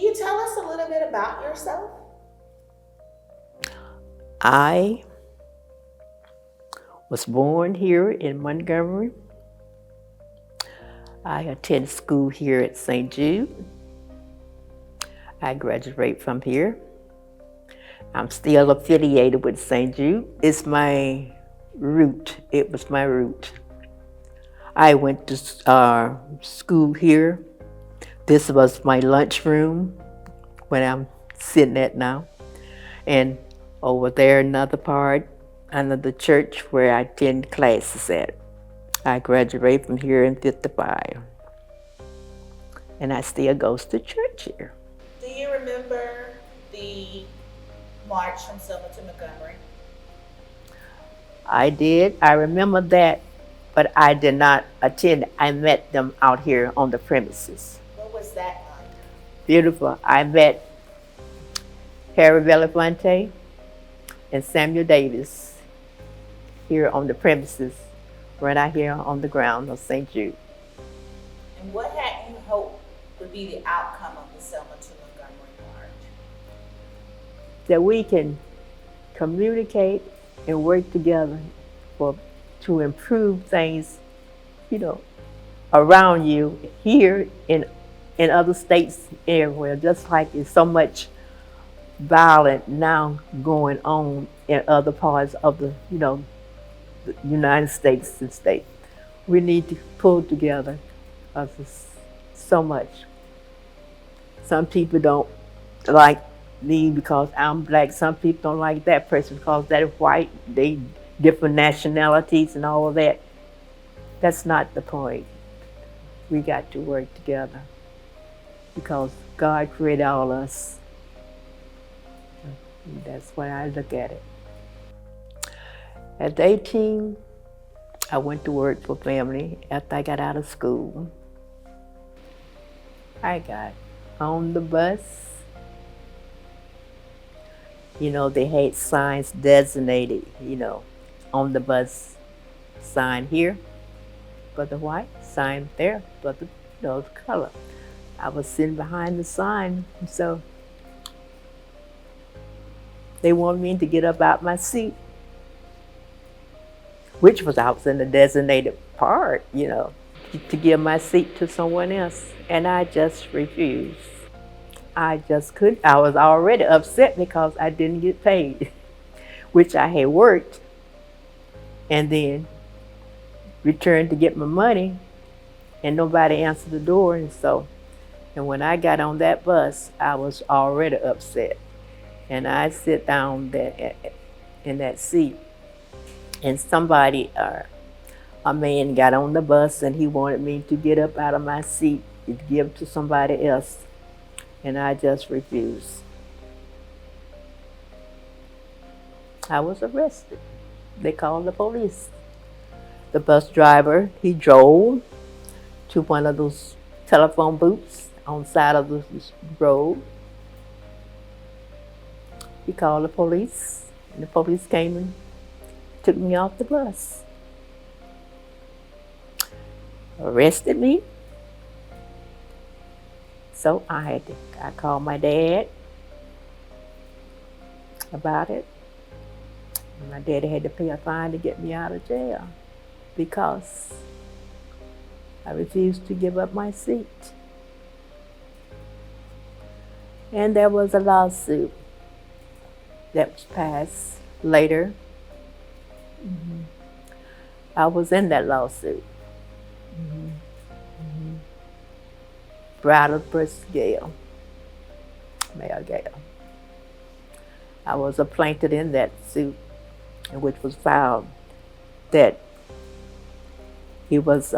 you tell us a little bit about yourself? I was born here in Montgomery. I attended school here at St. Jude. I graduated from here. I'm still affiliated with St. Jude. It's my root. It was my root. I went to school here. This was my lunchroom when I'm sitting at now. And over there, another part, under the church where I attend classes at. I graduated from here in '55. And I still goes to church here. Do you remember the march from Selma to Montgomery? I did. I remember that, but I did not attend. I met them out here on the premises. What was that like? Beautiful. I met Harry Belafonte and Samuel Davis here on the premises, right out here on the ground of St. Jude. And what had you hoped would be the outcome of the Selma to Montgomery march? That we can communicate and work together to improve things, around you here in other states everywhere. Just like there's so much violence now going on in other parts of the United States and state. We need to pull together because there's so much. Some people don't like me because I'm black. Some people don't like that person because they're white. They different nationalities and all of that. That's not the point. We got to work together because God created all of us. And that's why I look at it. At 18, I went to work for family after I got out of school. I got on the bus. They had signs designated, on the bus, sign here for the white, sign there for the color. I was sitting behind the sign, so they wanted me to get up out my seat, which was I was in the designated part, to give my seat to someone else, and I just refused. I just couldn't. I was already upset because I didn't get paid, which I had worked, and then returned to get my money, and nobody answered the door, and when I got on that bus, I was already upset, and I sit down there in that seat, and a man got on the bus, and he wanted me to get up out of my seat to give to somebody else. And I just refused. I was arrested. They called the police. The bus driver, he drove to one of those telephone booths on the side of the road. He called the police, and the police came and took me off the bus. Arrested me. So I called my dad about it. And my daddy had to pay a fine to get me out of jail because I refused to give up my seat. And there was a lawsuit that was passed later. I was in that lawsuit. Bridal versus Gale, Mayor Gale. I was a plaintiff in that suit, which was filed that he was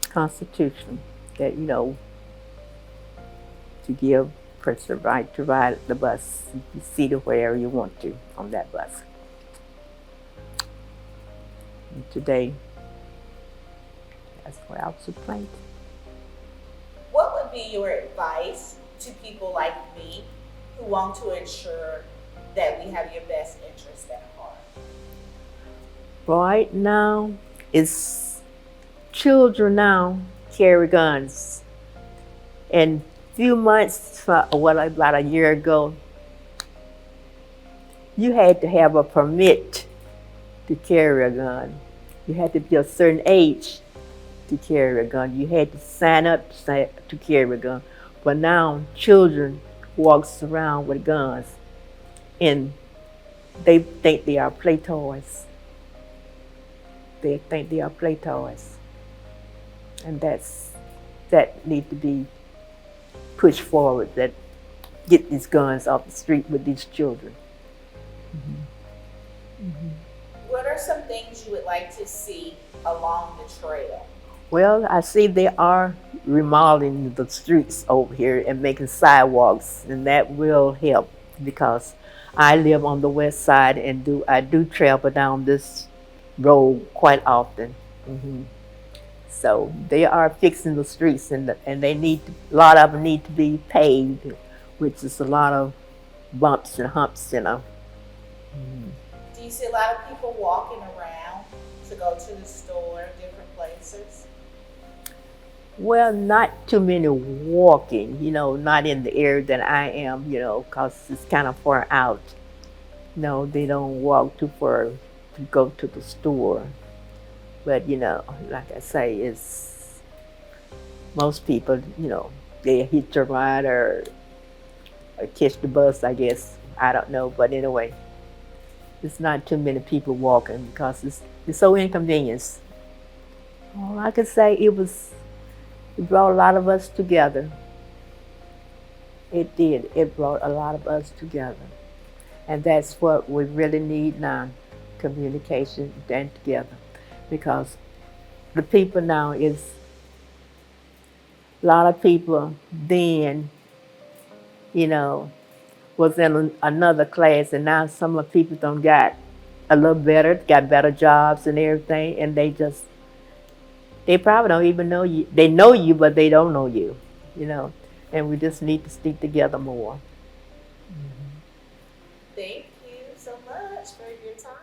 constitutional, that to give a person the right to ride the bus, you see to wherever you want to on that bus. And today, that's where I was a plaintiff. What would be your advice to people like me who want to ensure that we have your best interest at heart? Right now, it's children now carry guns. And few months, about a year ago, you had to have a permit to carry a gun. You had to be a certain age to carry a gun. You had to sign up to carry a gun. But now children walks around with guns and they think they are play toys. They think they are play toys. And that need to be pushed forward, that get these guns off the street with these children. What are some things you would like to see along the trail? Well, I see they are remodeling the streets over here and making sidewalks, and that will help because I live on the west side and I do travel down this road quite often. hmm So they are fixing the streets, and a lot of them need to be paved, which is a lot of bumps and humps, you know. Do you see a lot of people walking around to go to the store, different places? Well, not too many walking, not in the area that I am, because it's kind of far out. No, they don't walk too far to go to the store. But, like I say, it's most people, they hitch a ride or catch the bus, I guess. I don't know. But anyway, it's not too many people walking because it's so inconvenient. All I could say, it brought a lot of us together. It did. It brought a lot of us together. And that's what we really need now, communication and together. Because the people now is, a lot of people then, was in another class, and now some of the people don't got a little better, got better jobs and everything, and they probably don't even know you. They know you, but they don't know you. And we just need to stick together more. Thank you so much for your time.